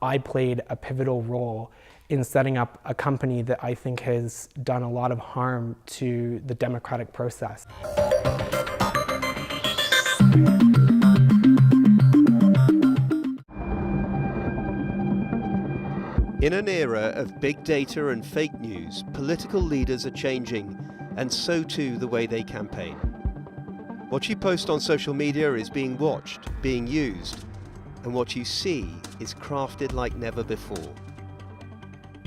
I played a pivotal role in setting up a company that I think has done a lot of harm to the democratic process. In an era of big data and fake news, political leaders are changing, and so too the way they campaign. What you post on social media is being watched, being used, and what you see is crafted like never before.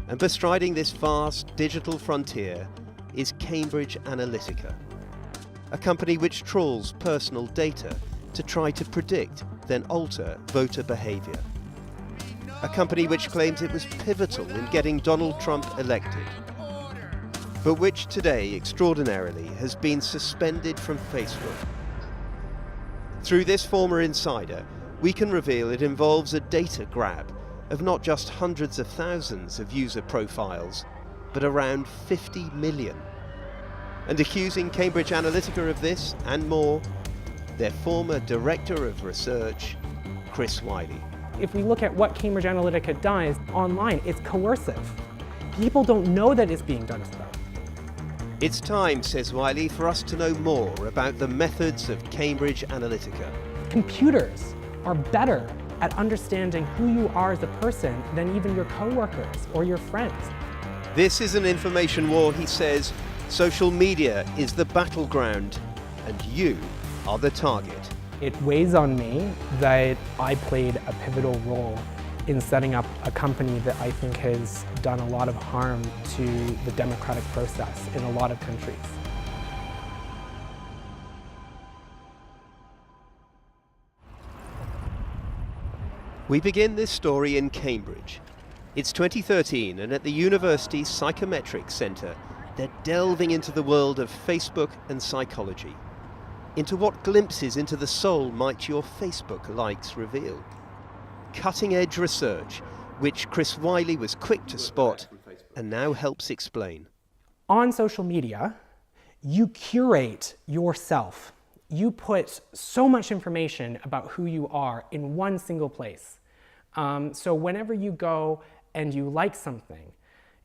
And bestriding this vast digital frontier is Cambridge Analytica, a company which trawls personal data to try to predict, then alter voter behavior. A company which claims it was pivotal in getting Donald Trump elected, but which today, extraordinarily, has been suspended from Facebook. Through this former insider, we can reveal it involves a data grab of not just hundreds of thousands of user profiles, but around 50 million. And accusing Cambridge Analytica of this and more, their former Director of Research, Chris Wylie. If we look at what Cambridge Analytica does online, it's coercive. People don't know that it's being done to them. It's time, says Wylie, for us to know more about the methods of Cambridge Analytica. Computers are better at understanding who you are as a person than even your coworkers or your friends. This is an information war, he says. Social media is the battleground, and you are the target. It weighs on me that I played a pivotal role in setting up a company that I think has done a lot of harm to the democratic process in a lot of countries. We begin this story in Cambridge. It's 2013, and at the university's Psychometrics Centre, they're delving into the world of Facebook and psychology. Into what glimpses into the soul might your Facebook likes reveal? Cutting-edge research, which Chris Wylie was quick to spot and now helps explain. On social media, you curate yourself. You put so much information about who you are in one single place. So whenever you go and you like something,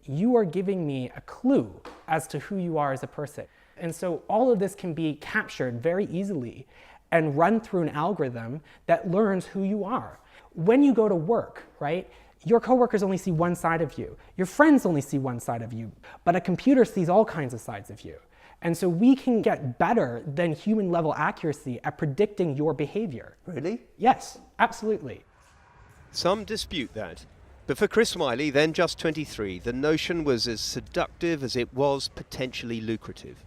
you are giving me a clue as to who you are as a person. And so all of this can be captured very easily and run through an algorithm that learns who you are. When you go to work, right, your coworkers only see one side of you. Your friends only see one side of you. But a computer sees all kinds of sides of you. And so we can get better than human level accuracy at predicting your behavior. Really? Yes, absolutely. Some dispute that. But for Chris Wylie, then just 23, the notion was as seductive as it was potentially lucrative.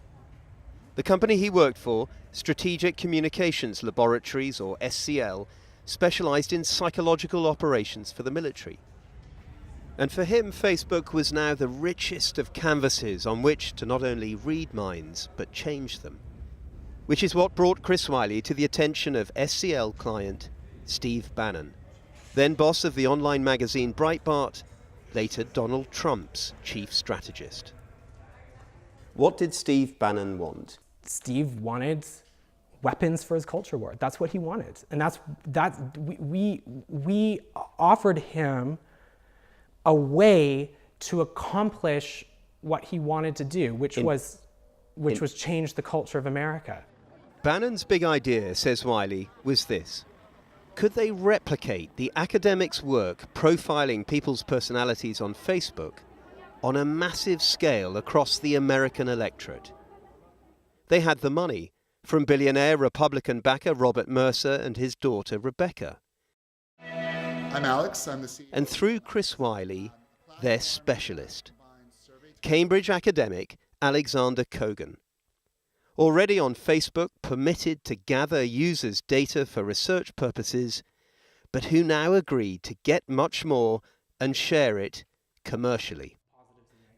The company he worked for, Strategic Communications Laboratories, or SCL, specialized in psychological operations for the military. And for him, Facebook was now the richest of canvases on which to not only read minds, but change them. Which is what brought Chris Wylie to the attention of SCL client Steve Bannon, then boss of the online magazine Breitbart, later Donald Trump's chief strategist. What did Steve Bannon want? Steve wanted weapons for his culture war. That's what he wanted. And we offered him a way to accomplish what he wanted to do, which was change the culture of America. Bannon's big idea, says Wylie, was this. Could they replicate the academics' work profiling people's personalities on Facebook on a massive scale across the American electorate? They had the money, from billionaire Republican backer Robert Mercer and his daughter Rebecca. I'm Alex, I'm the CEO. And through Chris Wylie, their specialist, Cambridge academic Alexander Kogan. Already on Facebook, permitted to gather users' data for research purposes, but who now agreed to get much more and share it commercially.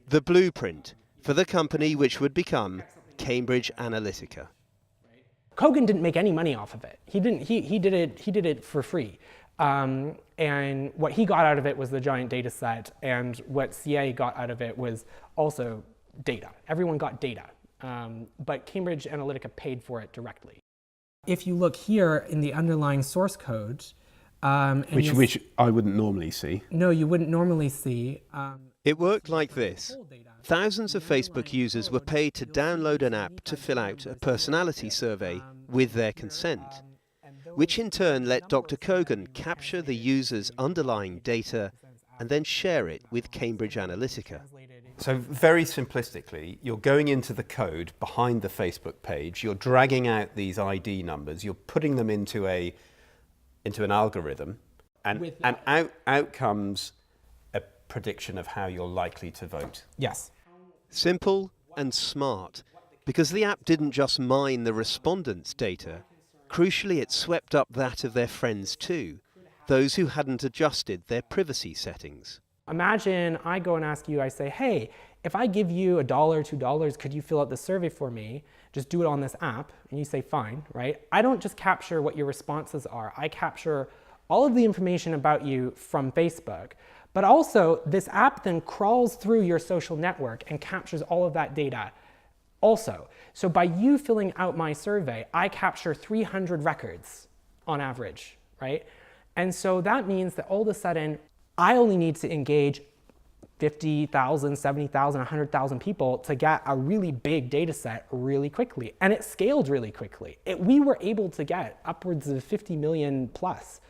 The blueprint for the company which would become Cambridge Analytica. Kogan didn't make any money off of it. He did it for free. And what he got out of it was the giant data set, and what CA got out of it was also data. Everyone got data, but Cambridge Analytica paid for it directly. If you look here in the underlying source code, And Which I wouldn't normally see. No, you wouldn't normally see. It worked like this. Thousands of Facebook users were paid to download an app to fill out a personality survey with their consent, which in turn let Dr. Kogan capture the user's underlying data and then share it with Cambridge Analytica. So very simplistically, you're going into the code behind the Facebook page, you're dragging out these ID numbers, you're putting them into an algorithm, and out comes a prediction of how you're likely to vote. Yes. Simple and smart, because the app didn't just mine the respondents' data. Crucially, it swept up that of their friends too, those who hadn't adjusted their privacy settings. Imagine I go and ask you, I say, hey, if I give you $1, $2, could you fill out the survey for me? Just do it on this app. And you say, fine, right? I don't just capture what your responses are. I capture all of the information about you from Facebook. But also, this app then crawls through your social network and captures all of that data also. So by you filling out my survey, I capture 300 records on average, right? And so that means that all of a sudden, I only need to engage 50,000, 70,000, 100,000 people to get a really big data set really quickly. And it scaled really quickly. We were able to get upwards of 50 million plus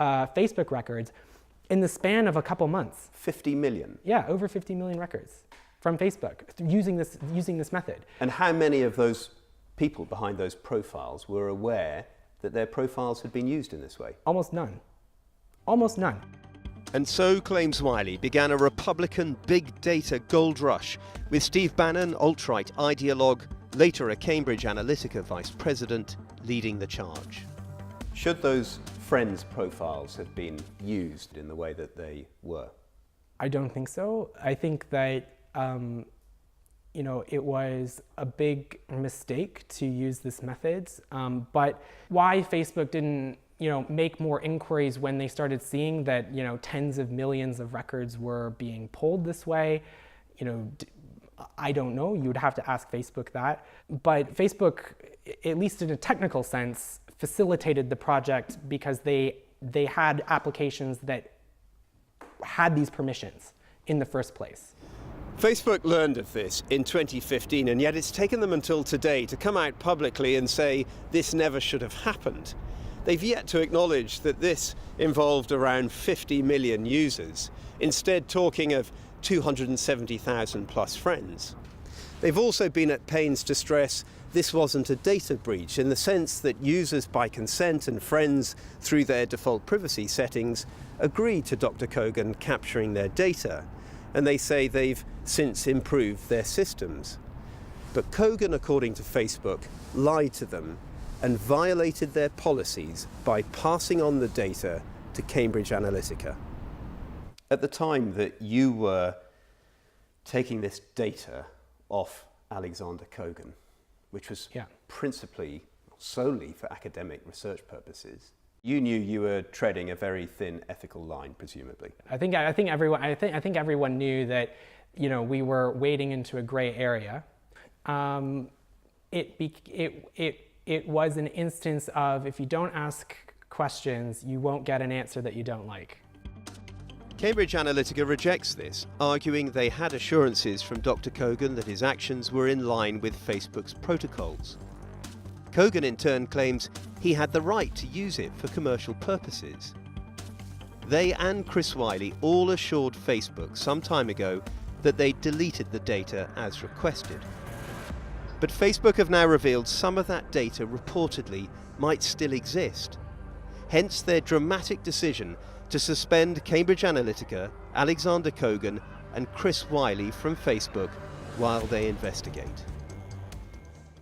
Facebook records in the span of a couple months. 50 million? Yeah, over 50 million records from Facebook using this method. And how many of those people behind those profiles were aware that their profiles had been used in this way? Almost none. Almost none. And so, claims Wiley, began a Republican big data gold rush, with Steve Bannon, alt-right ideologue, later a Cambridge Analytica vice president, leading the charge. Should those friends' profiles have been used in the way that they were? I don't think so. I think that it was a big mistake to use this method. But why Facebook didn't make more inquiries when they started seeing that tens of millions of records were being pulled this way, I don't know. You would have to ask Facebook that. But Facebook, at least in a technical sense, facilitated the project because they had applications that had these permissions in the first place. Facebook learned of this in 2015, and yet it's taken them until today to come out publicly and say this never should have happened. They've yet to acknowledge that this involved around 50 million users, instead talking of 270,000 plus friends. They've also been at pains to stress this wasn't a data breach in the sense that users by consent and friends through their default privacy settings agreed to Dr. Kogan capturing their data, and they say they've since improved their systems. But Kogan, according to Facebook, lied to them and violated their policies by passing on the data to Cambridge Analytica. At the time that you were taking this data off Alexander Kogan, which was principally, solely for academic research purposes, you knew you were treading a very thin ethical line, presumably. I think everyone knew that we were wading into a gray area. It was an instance of if you don't ask questions, you won't get an answer that you don't like. Cambridge Analytica rejects this, arguing they had assurances from Dr. Kogan that his actions were in line with Facebook's protocols. Kogan in turn claims he had the right to use it for commercial purposes. They and Chris Wiley all assured Facebook some time ago that they deleted the data as requested. But Facebook have now revealed some of that data reportedly might still exist. Hence their dramatic decision to suspend Cambridge Analytica, Alexander Kogan and Chris Wiley from Facebook while they investigate.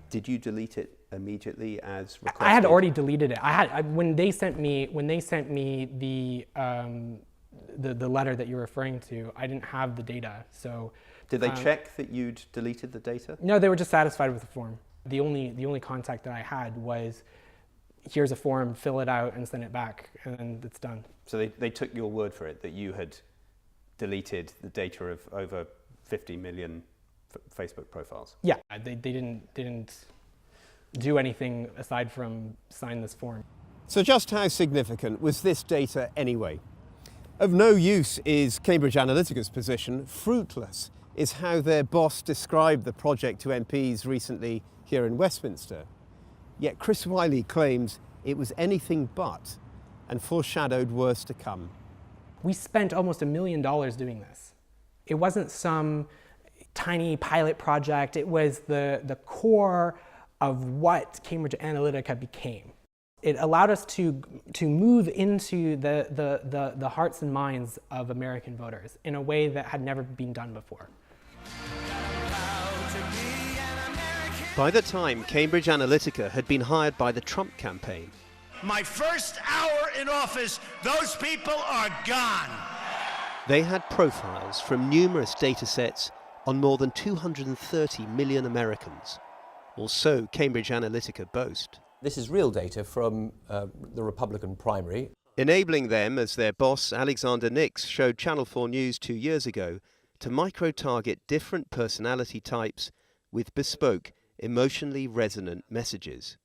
Did you delete it immediately as requested? I had already deleted it. When they sent me the letter that you're referring to, I didn't have the data. So did they check that you'd deleted the data? No, they were just satisfied with the form. The only contact that I had was, here's a form, fill it out and send it back, and it's done. So they took your word for it that you had deleted the data of over 50 million Facebook profiles? Yeah, they didn't do anything aside from sign this form. So just how significant was this data anyway? Of no use is Cambridge Analytica's position. Fruitless is how their boss described the project to MPs recently here in Westminster. Yet Chris Wylie claims it was anything but, and foreshadowed worse to come. We spent almost $1 million doing this. It wasn't some tiny pilot project. It was the core of what Cambridge Analytica became. It allowed us to move into the hearts and minds of American voters in a way that had never been done before. By the time Cambridge Analytica had been hired by the Trump campaign, my first hour in office, those people are gone. They had profiles from numerous data sets on more than 230 million Americans, or so Cambridge Analytica boast. This is real data from the Republican primary. Enabling them, as their boss Alexander Nix showed Channel 4 News 2 years ago, to micro-target different personality types with bespoke, emotionally resonant messages.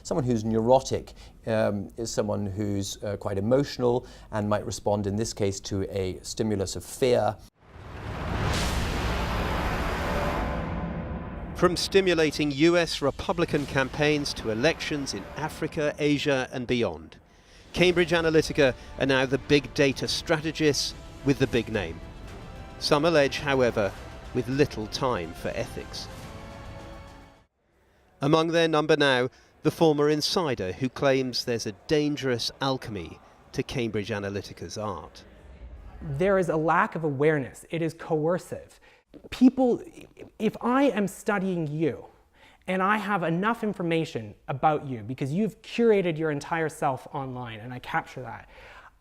Someone who's neurotic is someone who's quite emotional and might respond in this case to a stimulus of fear. From stimulating US Republican campaigns to elections in Africa, Asia and beyond, Cambridge Analytica are now the big data strategists with the big name. Some allege, however, with little time for ethics. Among their number now, the former insider who claims there's a dangerous alchemy to Cambridge Analytica's art. There is a lack of awareness. It is coercive. People, if I am studying you and I have enough information about you because you've curated your entire self online and I capture that,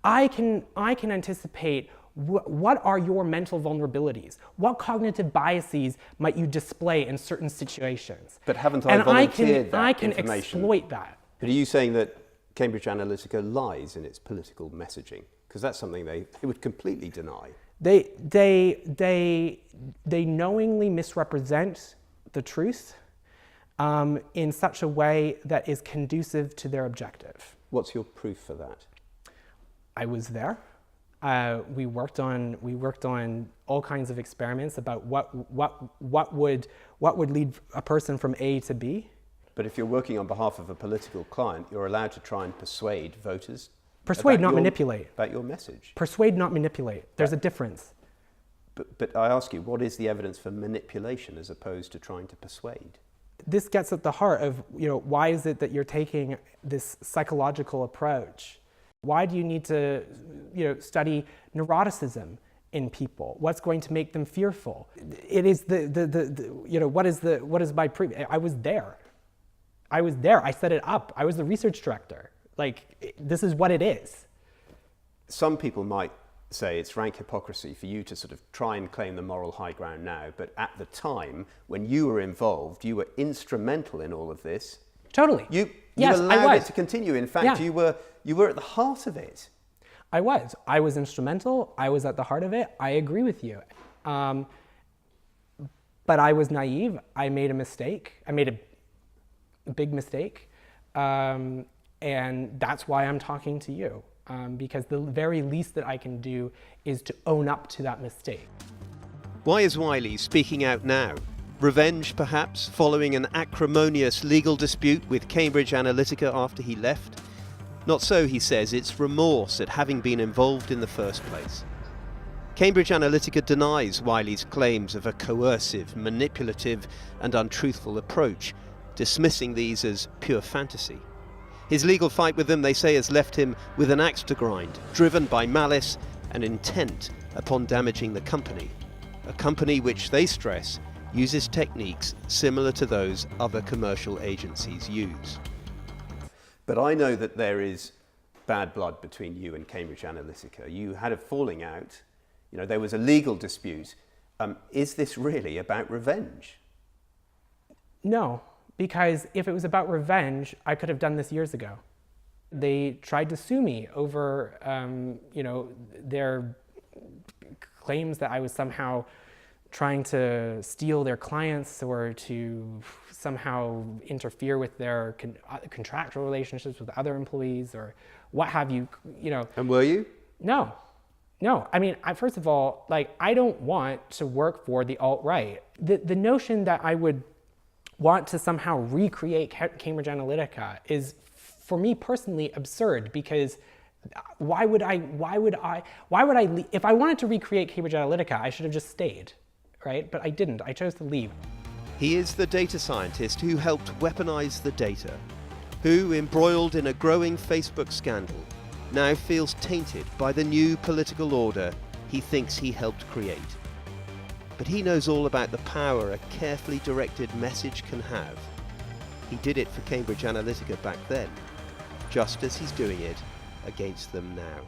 I can anticipate what are your mental vulnerabilities? What cognitive biases might you display in certain situations? But haven't I volunteered that I can information? Exploit that. But are you saying that Cambridge Analytica lies in its political messaging? Because that's something they would completely deny. They knowingly misrepresent the truth in such a way that is conducive to their objective. What's your proof for that? I was there. We worked on all kinds of experiments about what would lead a person from A to B. But if you're working on behalf of a political client, you're allowed to try and persuade voters. Persuade, not manipulate. About your message. Persuade, not manipulate. There's a difference. But I ask you, what is the evidence for manipulation as opposed to trying to persuade? This gets at the heart of, why is it that you're taking this psychological approach? Why do you need to, study neuroticism in people? What's going to make them fearful? It is what is my I was there. I set it up. I was the research director. This is what it is. Some people might say it's rank hypocrisy for you to sort of try and claim the moral high ground now, but at the time when you were involved, you were instrumental in all of this. Totally. You yes, allowed it to continue. In fact, you were at the heart of it. I was instrumental. I was at the heart of it. I agree with you. But I was naive. I made a mistake. I made a big mistake. And that's why I'm talking to you. Because the very least that I can do is to own up to that mistake. Why is Wylie speaking out now? Revenge, perhaps, following an acrimonious legal dispute with Cambridge Analytica after he left? Not so, he says, it's remorse at having been involved in the first place. Cambridge Analytica denies Wylie's claims of a coercive, manipulative and untruthful approach, dismissing these as pure fantasy. His legal fight with them, they say, has left him with an axe to grind, driven by malice and intent upon damaging the company. A company which, they stress, uses techniques similar to those other commercial agencies use. But I know that there is bad blood between you and Cambridge Analytica. You had a falling out. There was a legal dispute. Is this really about revenge? No. Because if it was about revenge, I could have done this years ago. They tried to sue me over, their claims that I was somehow trying to steal their clients or to somehow interfere with their contractual relationships with other employees or what have you, you know. And were you? No. I mean, first of all, like, I don't want to work for the alt-right. The notion that I would want to somehow recreate Cambridge Analytica is, for me personally, absurd, because why would I leave? If I wanted to recreate Cambridge Analytica, I should have just stayed, right? But I didn't. I chose to leave. He is the data scientist who helped weaponize the data, who, embroiled in a growing Facebook scandal, now feels tainted by the new political order he thinks he helped create. But he knows all about the power a carefully directed message can have. He did it for Cambridge Analytica back then, just as he's doing it against them now.